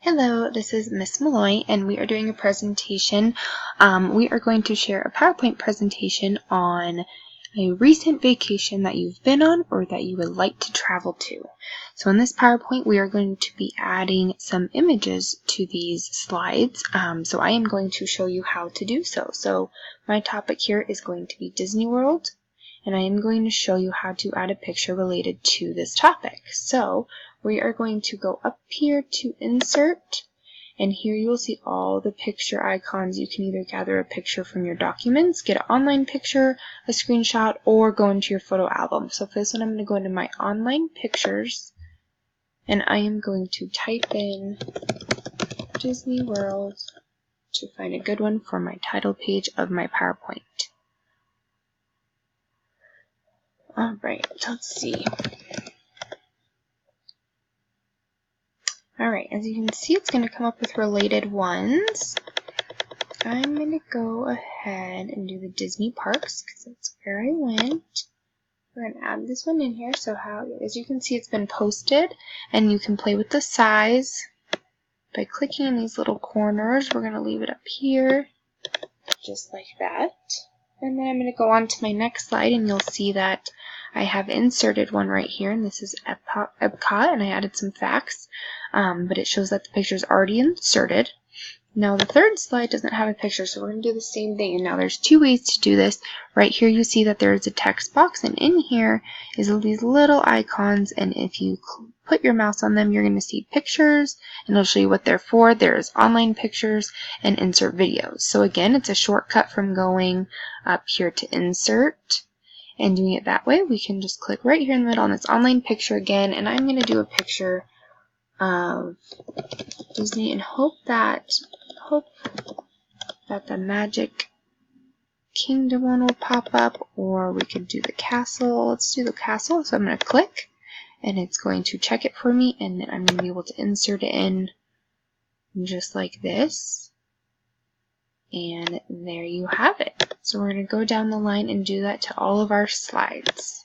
Hello, this is Miss Malloy, and we are doing a presentation. We are going to share a PowerPoint presentation on a recent vacation that you've been on or that you would like to travel to. So in this PowerPoint, we are going to be adding some images to these slides. So I am going to show you how to do so. So my topic here is going to be Disney World, and I am going to show you how to add a picture related to this topic. So we are going to go up here to Insert, and here you will see all the picture icons. You can either gather a picture from your documents, get an online picture, a screenshot, or go into your photo album. So for this one, I'm going to go into my online pictures, and I am going to type in Disney World to find a good one for my title page of my PowerPoint. Alright, let's see. Alright, as you can see, it's going to come up with related ones. I'm going to go ahead and do the Disney parks because that's where I went. We're going to add this one in here. So as you can see, it's been posted, and you can play with the size by clicking in these little corners. We're going to leave it up here just like that. And then I'm going to go on to my next slide, and you'll see that I have inserted one right here, and this is Epcot, and I added some facts, but it shows that the picture is already inserted. Now the third slide doesn't have a picture, so we're going to do the same thing. And now there's two ways to do this. Right here you see that there is a text box, and in here is these little icons, and if you put your mouse on them, you're going to see pictures, and it'll show you what they're for. There's online pictures and insert videos. So again, it's a shortcut from going up here to Insert and doing it that way. We can just click right here in the middle on this online picture again, and I'm going to do a picture of Disney and hope that the Magic Kingdom one will pop up, or we could do the castle. Let's do the castle. So I'm going to click, and it's going to check it for me, and then I'm going to be able to insert it in just like this. And there you have it. So we're going to go down the line and do that to all of our slides.